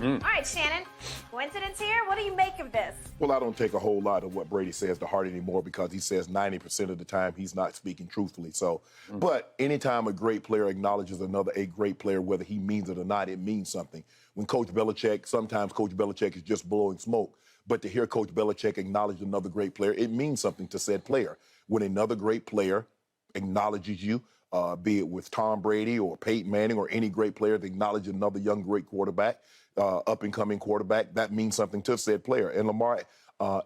All right, Shannon, coincidence here? What do you make of this? Well, I don't take a whole lot of what Brady says to heart anymore because he says 90% of the time he's not speaking truthfully. So, but anytime a great player acknowledges a great player, whether he means it or not, it means something. When sometimes Coach Belichick is just blowing smoke. But to hear Coach Belichick acknowledge another great player, it means something to said player. When another great player acknowledges you, be it with Tom Brady or Peyton Manning or any great player that acknowledges another young great quarterback, up-and-coming quarterback, that means something to said player. And Lamar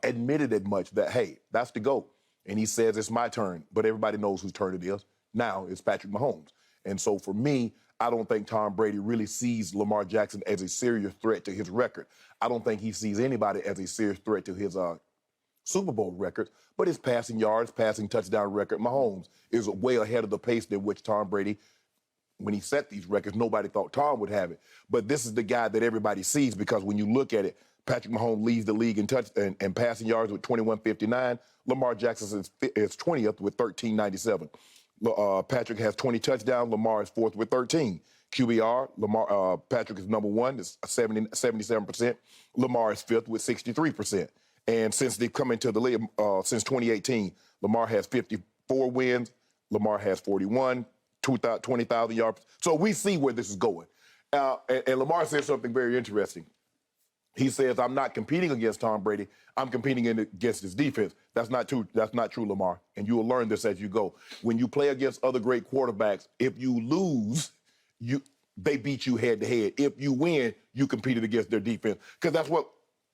admitted as much that, hey, that's the GOAT. And he says it's my turn, but everybody knows whose turn it is. Now it's Patrick Mahomes. And so for me, I don't think Tom Brady really sees Lamar Jackson as a serious threat to his record. I don't think he sees anybody as a serious threat to his Super Bowl record, but his passing yards, passing touchdown record, Mahomes is way ahead of the pace than which Tom Brady, when he set these records, nobody thought Tom would have it. But this is the guy that everybody sees because when you look at it, Patrick Mahomes leads the league in and passing yards with 21.59. Lamar Jackson is 20th with 13.97. Patrick has 20 touchdowns. Lamar is fourth with 13. QBR, Patrick is number one, is 77%. Lamar is fifth with 63%. And since they've come into the league, since 2018, Lamar has 54 wins. Lamar has 41, 20,000 yards. So we see where this is going. And Lamar said something very interesting. He says, I'm not competing against Tom Brady. I'm competing against his defense. That's not true. That's not true, Lamar. And you will learn this as you go. When you play against other great quarterbacks, if you lose, they beat you head to head. If you win, you competed against their defense. Because that's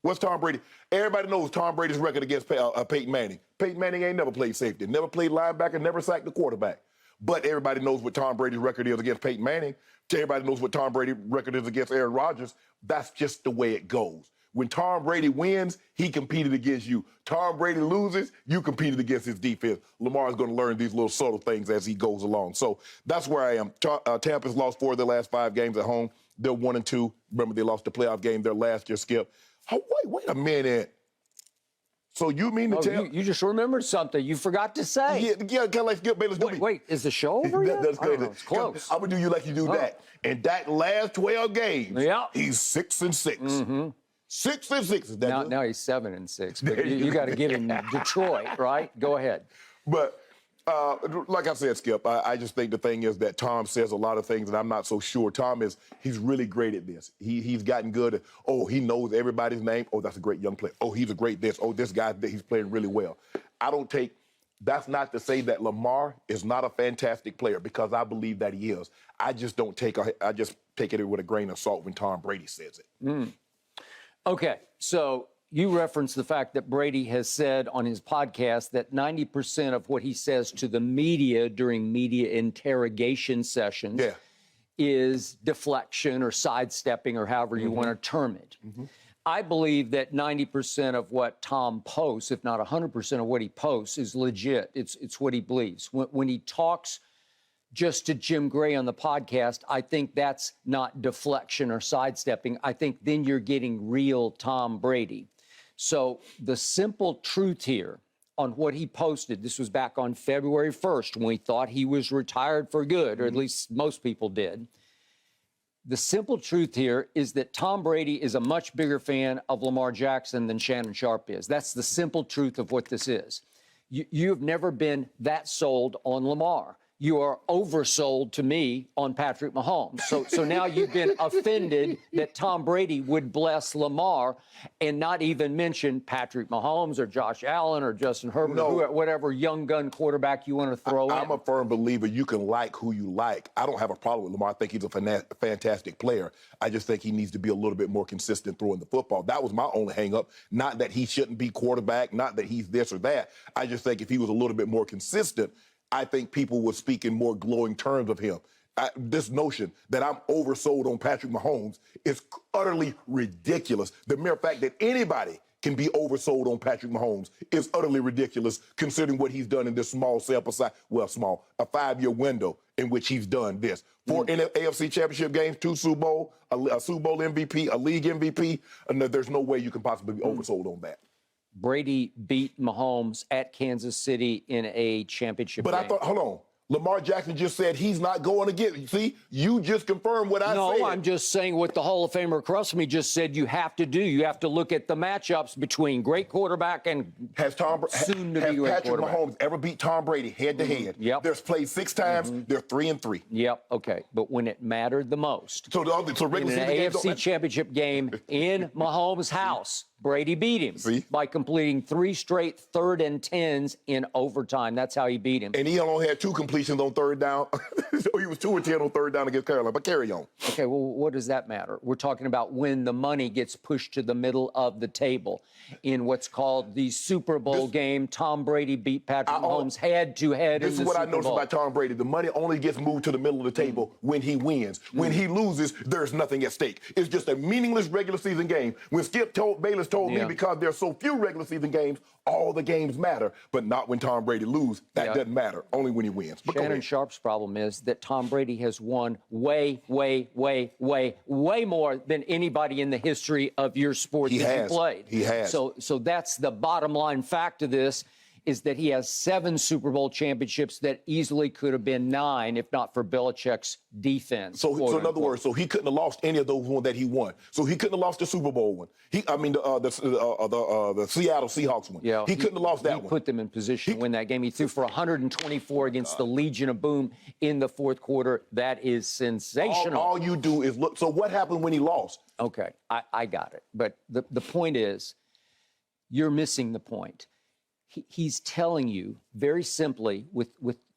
what's Tom Brady. Everybody knows Tom Brady's record against Peyton Manning. Peyton Manning ain't never played safety, never played linebacker, never sacked the quarterback. But everybody knows what Tom Brady's record is against Peyton Manning. Everybody knows what Tom Brady's record is against Aaron Rodgers. That's just the way it goes. When Tom Brady wins, he competed against you. Tom Brady loses, you competed against his defense. Lamar's going to learn these little subtle things as he goes along. So that's where I am. Tampa's lost 4 of their last 5 games at home. They're 1-2. Remember, they lost the playoff game their last year, Skip. Oh, wait a minute. So you mean to tell... You just remembered something you forgot to say. Yeah, kind of like Skip Bayless. Wait, is the show over yet? That's crazy. It's close. I'm going to do you like you do that. And that last 12 games, he's 6-6. Mm-hmm. 6-6. Is that now he's 7-6. But you got to give him Detroit, right? Go ahead. But like I said, Skip, I just think the thing is that Tom says a lot of things, and I'm not so sure. He's really great at this. He's gotten good at, he knows everybody's name. Oh, that's a great young player. Oh, he's a great this. Oh, this guy, he's playing really well. That's not to say that Lamar is not a fantastic player, because I believe that he is. I just take it with a grain of salt when Tom Brady says it. Okay, so you referenced the fact that Brady has said on his podcast that 90% of what he says to the media during media interrogation sessions is deflection or sidestepping or however you want to term it. I believe that 90% of what Tom posts, if not 100% of what he posts, is legit. It's what he believes. When he talks just to Jim Gray on the podcast, I think that's not deflection or sidestepping. I think then you're getting real Tom Brady. So the simple truth here on what he posted, this was back on February 1st when we thought he was retired for good, or at least most people did. The simple truth here is that Tom Brady is a much bigger fan of Lamar Jackson than Shannon Sharpe is. That's the simple truth of what this is. You've never been that sold on Lamar. You are oversold to me on Patrick Mahomes. So now you've been offended that Tom Brady would bless Lamar and not even mention Patrick Mahomes or Josh Allen or Justin Herbert or whatever young gun quarterback you want to throw in. I'm a firm believer you can like who you like. I don't have a problem with Lamar. I think he's a fantastic player. I just think he needs to be a little bit more consistent throwing the football. That was my only hang-up. Not that he shouldn't be quarterback, not that he's this or that. I just think if he was a little bit more consistent, I think people would speak in more glowing terms of him. This notion that I'm oversold on Patrick Mahomes is utterly ridiculous. The mere fact that anybody can be oversold on Patrick Mahomes is utterly ridiculous, considering what he's done in this small sample size, a 5-year window in which he's done this. 4 AFC Championship games, 2 Super Bowl, a Super Bowl MVP, a league MVP. There's no way you can possibly be oversold on that. Brady beat Mahomes at Kansas City in a championship game. But I thought, hold on, Lamar Jackson just said he's not going to get. See, you just confirmed what I said. No, I'm just saying what the Hall of Famer across from me just said you have to do. You have to look at the matchups between great quarterback and soon-to-be great Patrick quarterback. Mahomes ever beat Tom Brady head-to-head? Yep. There's played 6 times. They're 3-3. Yep, okay. But when it mattered the most, So regular in an season games AFC Championship game in Mahomes' house, Brady beat him by completing 3 straight 3rd and 10s in overtime. That's how he beat him. And he only had 2 completions on 3rd down. So he was 2 and 10 on 3rd down against Carolina. But carry on. Okay, well, what does that matter? We're talking about when the money gets pushed to the middle of the table. In what's called the Super Bowl game, Tom Brady beat Patrick Mahomes head-to-head in the Super Bowl. This is what I noticed about Tom Brady. The money only gets moved to the middle of the table when he wins. When he loses, there's nothing at stake. It's just a meaningless regular season game. When Bayless told me because there's so few regular season games, all the games matter, but not when Tom Brady loses. That doesn't matter, only when he wins. But Shannon Sharpe's problem is that Tom Brady has won way more than anybody in the history of your sport that you played. He has. So that's the bottom line fact of this, is that he has 7 Super Bowl championships that easily could have been 9 if not for Belichick's defense. So in other words, so he couldn't have lost any of those ones that he won. So he couldn't have lost the Super Bowl one. The Seattle Seahawks one. Yeah, he couldn't have lost that one. He put them in position to win that game. He threw for 124 against the Legion of Boom in the 4th quarter. That is sensational. All you do is look. So what happened when he lost? Okay, I got it. But the point is, you're missing the point. He's telling you very simply with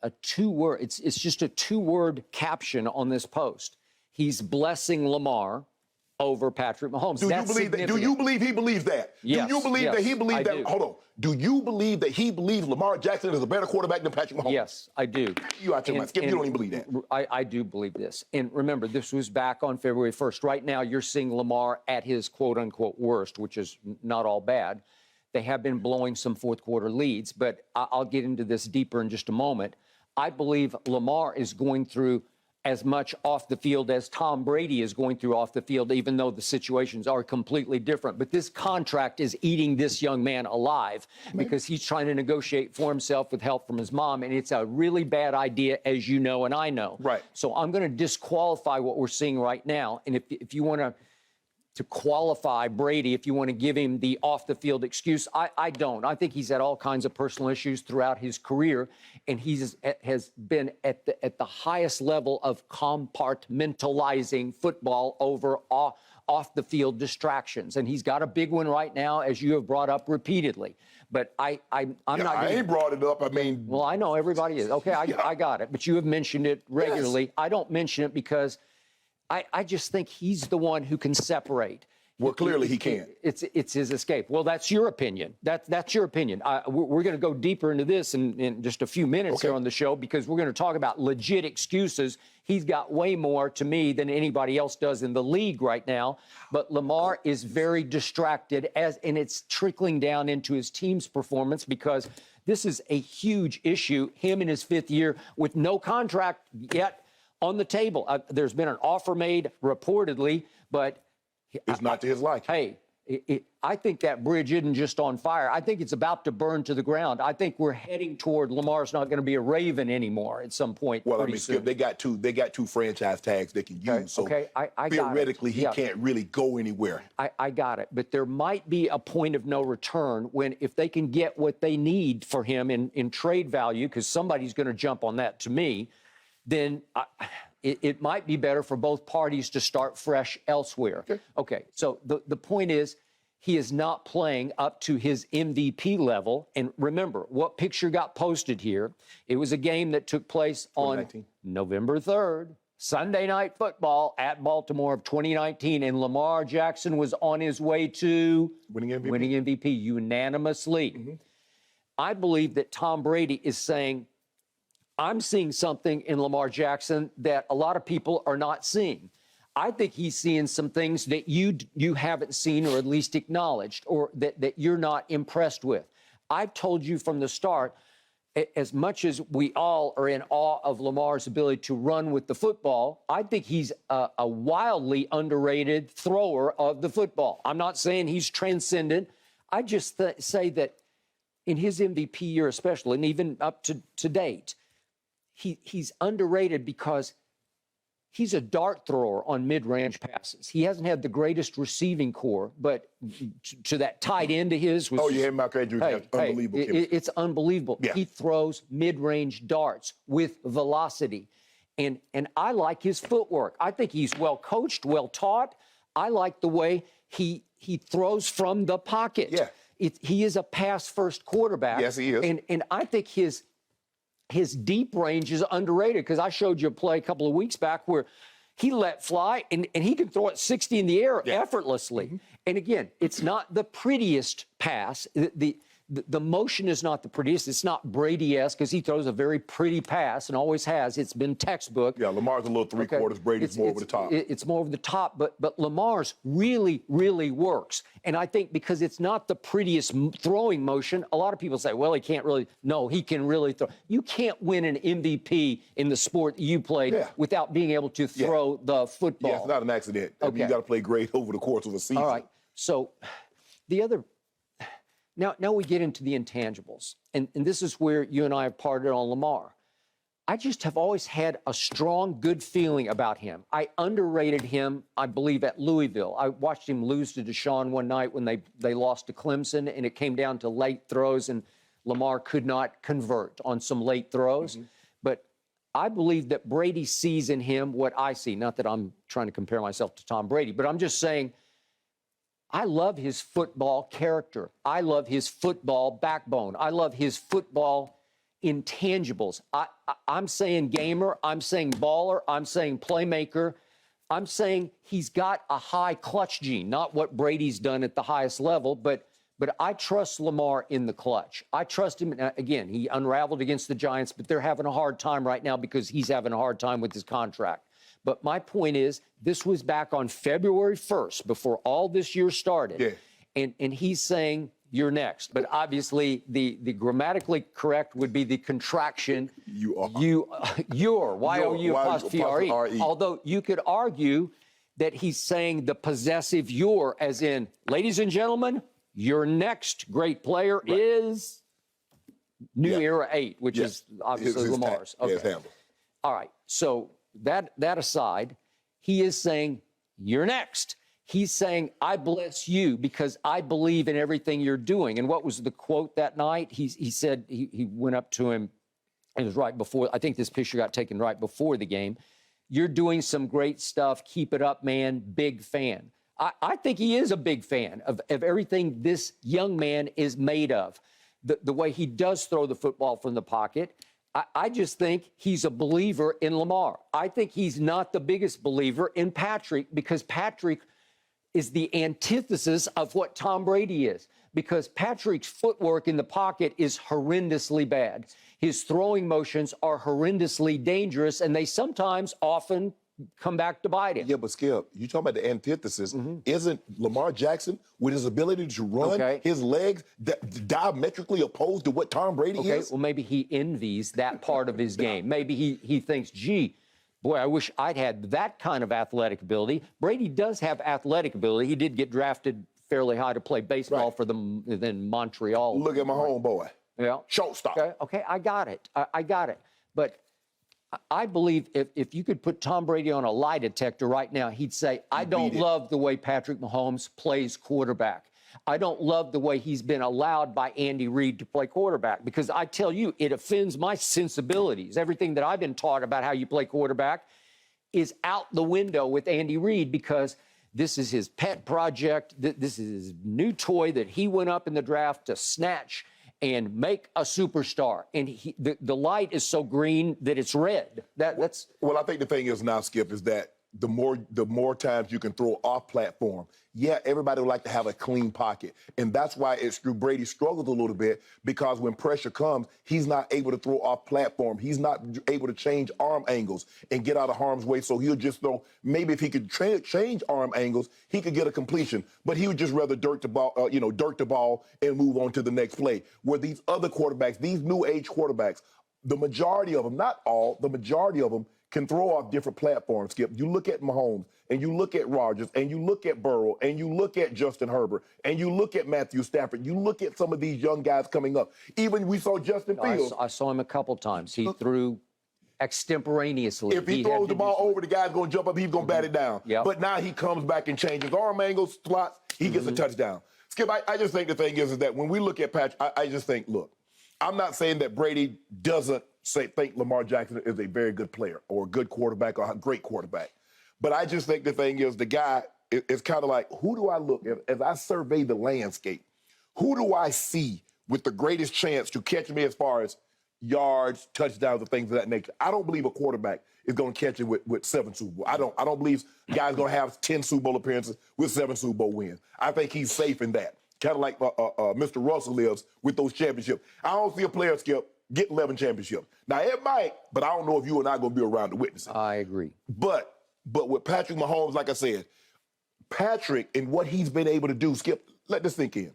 a 2-word, it's just a 2-word caption on this post. He's blessing Lamar over Patrick Mahomes. Do you believe that? Do you believe he believes that? Yes, do you believe that he believes that? Do. Hold on. Do you believe that he believes Lamar Jackson is a better quarterback than Patrick Mahomes? Yes, I do. You out your mind. Skip, you don't even believe that. I do believe this. And remember, this was back on February 1st. Right now, you're seeing Lamar at his quote-unquote worst, which is not all bad. They have been blowing some 4th quarter leads, but I'll get into this deeper in just a moment. I believe Lamar is going through as much off the field as Tom Brady is going through off the field, even though the situations are completely different. But this contract is eating this young man alive because he's trying to negotiate for himself with help from his mom, and it's a really bad idea, as you know and I know. Right. So I'm going to disqualify what we're seeing right now, and if you want to qualify Brady, if you want to give him the off-the-field excuse. I don't. I think he's had all kinds of personal issues throughout his career, and he has been at the highest level of compartmentalizing football over off-the-field distractions. And he's got a big one right now, as you have brought up repeatedly. But I'm not. I ain't brought it up. I mean. Well, I know everybody is. Okay, I got it. But you have mentioned it regularly. Yes. I don't mention it because I just think he's the one who can separate. Well, clearly he can't. It's his escape. Well, that's your opinion. That's your opinion. We're going to go deeper into this in just a few minutes here on the show, because we're going to talk about legit excuses. He's got way more, to me, than anybody else does in the league right now. But Lamar is very distracted, and it's trickling down into his team's performance, because this is a huge issue. Him in his 5th year with no contract yet on the table. There's been an offer made, reportedly, but it's not to his liking. Hey, I think that bridge isn't just on fire. I think it's about to burn to the ground. I think we're heading toward Lamar's not going to be a Raven anymore at some point. Well, I mean, Skip, they got two franchise tags they can use. So I theoretically, he can't really go anywhere. I got it. But there might be a point of no return when, if they can get what they need for him in trade value, because somebody's going to jump on that to me, then it might be better for both parties to start fresh elsewhere. Okay, so the point is, he is not playing up to his MVP level. And remember, what picture got posted here? It was a game that took place on November 3rd, Sunday Night Football at Baltimore of 2019, and Lamar Jackson was on his way to winning MVP unanimously. I believe that Tom Brady is saying, I'm seeing something in Lamar Jackson that a lot of people are not seeing. I think he's seeing some things that you haven't seen, or at least acknowledged, or that you're not impressed with. I've told you from the start, as much as we all are in awe of Lamar's ability to run with the football, I think he's a wildly underrated thrower of the football. I'm not saying he's transcendent. I just say that in his MVP year especially, and even up to date, he's underrated because he's a dart thrower on mid-range passes. He hasn't had the greatest receiving core, but to that tight end of his was... Oh, yeah, Mark Andrews has unbelievable chemistry. It's unbelievable. Yeah. He throws mid-range darts with velocity. And I like his footwork. I think he's well coached, well taught. I like the way he throws from the pocket. Yeah. He is a pass-first quarterback. Yes, he is. And I think his deep range is underrated because I showed you a play a couple of weeks back where he let fly and he can throw it 60 in the air effortlessly. Mm-hmm. And again, it's not the prettiest pass. The motion is not the prettiest. It's not Brady-esque because he throws a very pretty pass and always has. It's been textbook. Yeah, Lamar's a little three-quarters. Brady's more over the top. It's more over the top, but Lamar's really, really works. And I think because it's not the prettiest throwing motion, a lot of people say, well, he can't really. No, he can really throw. You can't win an MVP in the sport you played without being able to throw the football. Yeah, it's not an accident. I mean, you got to play great over the course of a season. All right. So the other... Now we get into the intangibles, and this is where you and I have parted on Lamar. I just have always had a strong, good feeling about him. I underrated him, I believe, at Louisville. I watched him lose to Deshaun one night when they lost to Clemson, and it came down to late throws, and Lamar could not convert on some late throws. Mm-hmm. But I believe that Brady sees in him what I see. Not that I'm trying to compare myself to Tom Brady, but I'm just saying I love his football character. I love his football backbone. I love his football intangibles. I'm saying gamer. I'm saying baller. I'm saying playmaker. I'm saying he's got a high clutch gene, not what Brady's done at the highest level, but I trust Lamar in the clutch. I trust him. Again, he unraveled against the Giants, but they're having a hard time right now because he's having a hard time with his contract. But my point is, this was back on February 1st, before all this year started. Yeah. And he's saying, you're next. But obviously, the grammatically correct would be the contraction. You're, Y-O-U''. Although you could argue that he's saying the possessive you're, as in, ladies and gentlemen, your next great player is New Era 8, which is obviously Lamar's. Okay. All right. So that aside, he is saying, you're next. He's saying, I bless you because I believe in everything you're doing. And what was the quote that night? He said, he went up to him, it was right before, I think this picture got taken right before the game. You're doing some great stuff. Keep it up, man. Big fan. I think he is a big fan of everything this young man is made of. The way he does throw the football from the pocket. I just think he's a believer in Lamar. I think he's not the biggest believer in Patrick because Patrick is the antithesis of what Tom Brady is. Because Patrick's footwork in the pocket is horrendously bad. His throwing motions are horrendously dangerous, and they sometimes often come back to bite him. Yeah, but Skip, you talking about the antithesis. Mm-hmm. Isn't Lamar Jackson, with his ability to run, his legs diametrically opposed to what Tom Brady is? Well, maybe he envies that part of his game. Maybe he thinks, gee, boy, I wish I'd had that kind of athletic ability. Brady does have athletic ability. He did get drafted fairly high to play baseball for them in Montreal. Look at my homeboy. Yeah. Shortstop. Okay, I got it. I got it. But I believe if you could put Tom Brady on a lie detector right now, he'd say, I don't love the way Patrick Mahomes plays quarterback. I don't love the way he's been allowed by Andy Reid to play quarterback because I tell you, it offends my sensibilities. Everything that I've been taught about how you play quarterback is out the window with Andy Reid because this is his pet project. This is his new toy that he went up in the draft to snatch and make a superstar. And the light is so green that it's red. That's Well, I think the thing is now, Skip, is that the more times you can throw off platform, everybody would like to have a clean pocket. And that's why Brady struggles a little bit because when pressure comes, he's not able to throw off platform. He's not able to change arm angles and get out of harm's way. So he'll just throw, maybe if he could change arm angles, he could get a completion. But he would just rather dirt the ball and move on to the next play. Where these other quarterbacks, these new age quarterbacks, the majority of them, not all, the majority of them, can throw off different platforms, Skip. You look at Mahomes, and you look at Rodgers, and you look at Burrow, and you look at Justin Herbert, and you look at Matthew Stafford. You look at some of these young guys coming up. Even we saw Justin Fields. I saw him a couple times. He threw extemporaneously. If he throws the ball over, the guy's going to jump up, he's going to bat it down. Yep. But now he comes back and changes arm angles, slots, he gets a touchdown. Skip, I just think the thing is that when we look at Patrick, I just think, look, I'm not saying that Brady doesn't think Lamar Jackson is a very good player or a good quarterback or a great quarterback. But I just think the thing is the guy is kind of like, who do I look at? As I survey the landscape, who do I see with the greatest chance to catch me as far as yards, touchdowns, and things of that nature? I don't believe a quarterback is going to catch it with 7 Super Bowl. I don't believe guys going to have 10 Super Bowl appearances with 7 Super Bowl wins. I think he's safe in that. Kind of like Mr. Russell lives with those championships. I don't see a player, Skip, get 11 championships. Now, it might, but I don't know if you and I are going to be around to witness it. I agree. But with Patrick Mahomes, like I said, Patrick and what he's been able to do, Skip, let this sink in.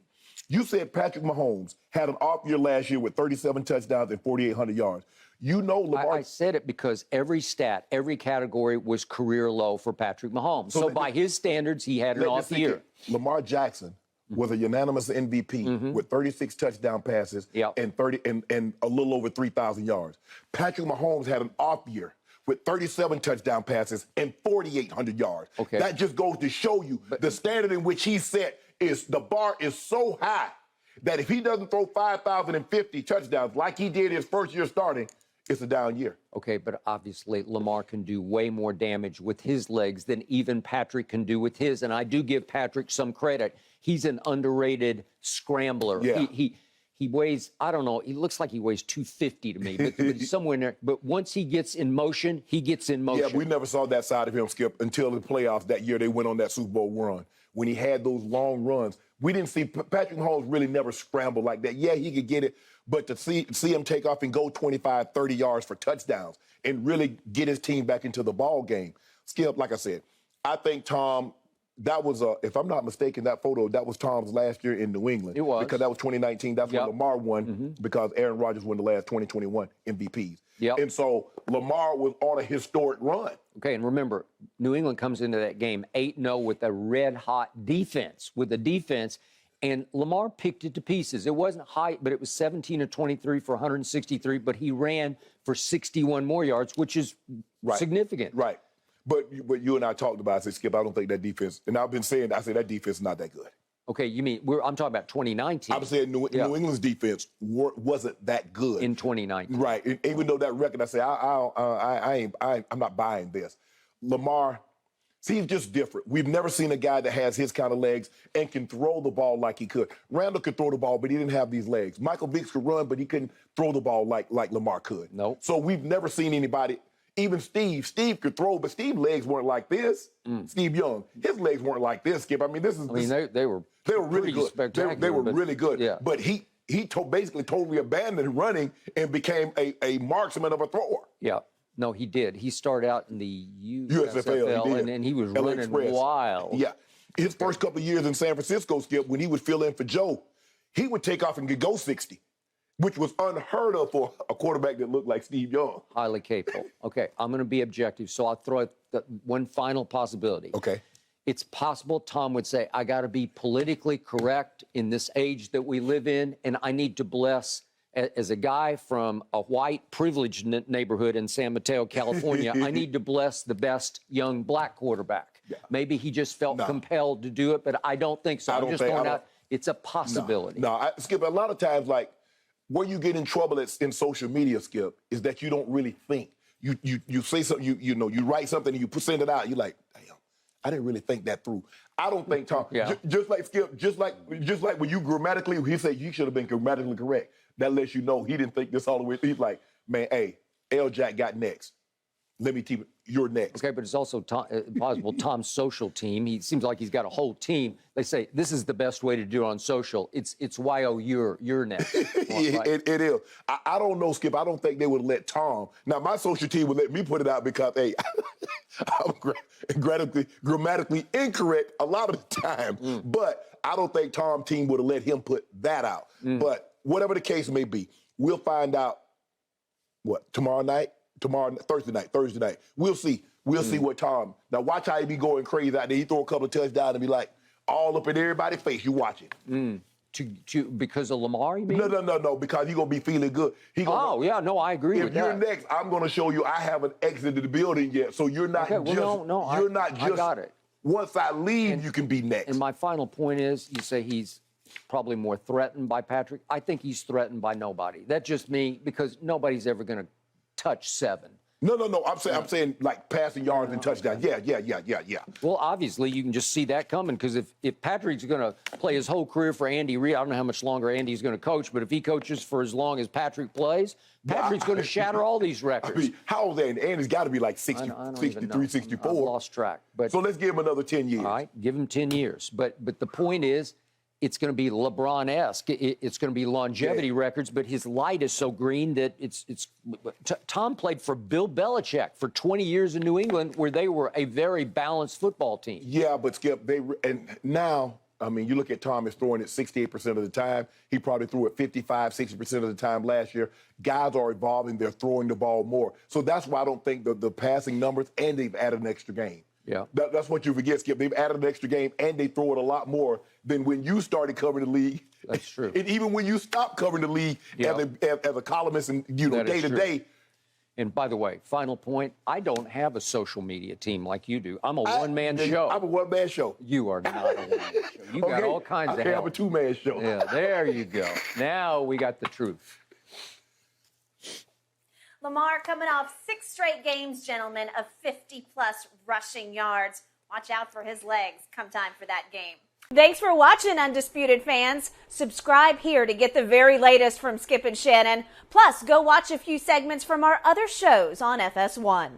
You said Patrick Mahomes had an off year last year with 37 touchdowns and 4,800 yards. You know Lamar... I said it because every stat, every category was career low for Patrick Mahomes. So by his standards, he had an off year. Lamar Jackson was a unanimous MVP with 36 touchdown passes and a little over 3,000 yards. Patrick Mahomes had an off year with 37 touchdown passes and 4,800 yards. Okay. That just goes to show you the standard in which he set is the bar is so high that if he doesn't throw 5,050 touchdowns like he did his first year starting, it's a down year. Okay, but obviously Lamar can do way more damage with his legs than even Patrick can do with his. And I do give Patrick some credit. He's an underrated scrambler. Yeah. He weighs, I don't know, he looks like he weighs 250 to me, but he's somewhere in there. But once he gets in motion, he gets in motion. Yeah, we never saw that side of him, Skip, until the playoffs that year they went on that Super Bowl run. When he had those long runs, we didn't see Patrick Mahomes really never scramble like that. Yeah, he could get it, but to see him take off and go 25, 30 yards for touchdowns and really get his team back into the ball game. Skip, like I said, I think Tom, that was, if I'm not mistaken, that photo, that was Tom's last year in New England. It was. Because that was 2019. That's when Lamar won because Aaron Rodgers won the last 2021 MVPs. Yep. And so Lamar was on a historic run. Okay, and remember, New England comes into that game 8-0 with a red-hot defense, and Lamar picked it to pieces. It wasn't high, but it was 17 of 23 for 163, but he ran for 61 more yards, which is significant. Right. But you and I talked about it. I said, Skip, I don't think that defense, and I've been saying, I said that defense is not that good. Okay, you mean, I'm talking about 2019. I'm saying New England's defense wasn't that good. In 2019. Right. And even though that record, I say, I'm not buying this. Lamar, see, he's just different. We've never seen a guy that has his kind of legs and can throw the ball like he could. Randall could throw the ball, but he didn't have these legs. Michael Vick could run, but he couldn't throw the ball like Lamar could. Nope. So we've never seen anybody. Even Steve could throw, but Steve's legs weren't like this. Steve Young, his legs weren't like this, Skip. I mean, they were really good. Spectacular, they were really good. Yeah. But he basically totally abandoned running and became a marksman of a thrower. Yeah. No, he did. He started out in the USFL, and then he was LA running Express. wild. Yeah. His first couple of years in San Francisco, Skip, when he would fill in for Joe, he would take off and could go 60. Which was unheard of for a quarterback that looked like Steve Young. Highly capable. Okay, I'm going to be objective, so I'll throw out one final possibility. Okay. It's possible Tom would say, I got to be politically correct in this age that we live in, and I need to bless, as a guy from a white privileged neighborhood in San Mateo, California, I need to bless the best young black quarterback. Yeah. Maybe he just felt compelled to do it, but I don't think so. I'm just throwing out, it's a possibility. Skip, a lot of times, like, where you get in trouble in social media, Skip, is that you don't really think. You say something, you write something and you send it out. You're like, damn, I didn't really think that through. I don't think Tom. Just like Skip, just like when you grammatically, he said you should have been grammatically correct. That lets you know he didn't think this all the way. He's like, man, hey, L. Jack got next. Let me team it. You're next. Okay, but it's also possible Tom's social team. He seems like he's got a whole team. They say this is the best way to do it on social. It's YO, you're next. It is. I don't know, Skip. I don't think they would let Tom. Now, my social team would let me put it out because, hey, I'm grammatically incorrect a lot of the time. But I don't think Tom's team would have let him put that out. But whatever the case may be, we'll find out, Thursday night. We'll see. We'll see what Tom. Now, watch how he be going crazy out there. He throw a couple of touchdowns and be like, all up in everybody's face. You watch it. because of Lamar, you mean? No, because he's going to be feeling good. I agree with that. If you're next, I'm going to show you I haven't exited the building yet, so you're not I got it. Once I leave, you can be next. And my final point is, you say he's probably more threatened by Patrick. I think he's threatened by nobody. That's just me, because nobody's ever going to touch 7. No. I'm saying like passing yards and touchdowns. Yeah. Well, obviously, you can just see that coming, because if Patrick's going to play his whole career for Andy Reid, I don't know how much longer Andy's going to coach, but if he coaches for as long as Patrick plays, Patrick's going to shatter all these records. I mean, how old is Andy? Andy's got to be like 63, 64. I've lost track. But so let's give him another 10 years. All right, give him 10 years. But the point is, it's going to be LeBron-esque. It's going to be longevity records, but his light is so green that Tom played for Bill Belichick for 20 years in New England, where they were a very balanced football team. Yeah, but Skip, now, I mean, you look at Tom is throwing it 68% of the time. He probably threw it 55, 60% of the time last year. Guys are evolving. They're throwing the ball more. So that's why I don't think the passing numbers, and they've added an extra game. Yeah. That's what you forget, Skip. They've added an extra game, and they throw it a lot more than when you started covering the league. That's true. And even when you stopped covering the league as a columnist and day to day. And by the way, final point, I don't have a social media team like you do. I'm a one-man show. I'm a one-man show. You are not a one-man show. You got all kinds of help. I have a two-man show. Yeah, there you go. Now we got the truth. Lamar coming off 6 straight games, gentlemen, of 50-plus rushing yards. Watch out for his legs come time for that game. Thanks for watching, Undisputed fans. Subscribe here to get the very latest from Skip and Shannon. Plus, go watch a few segments from our other shows on FS1.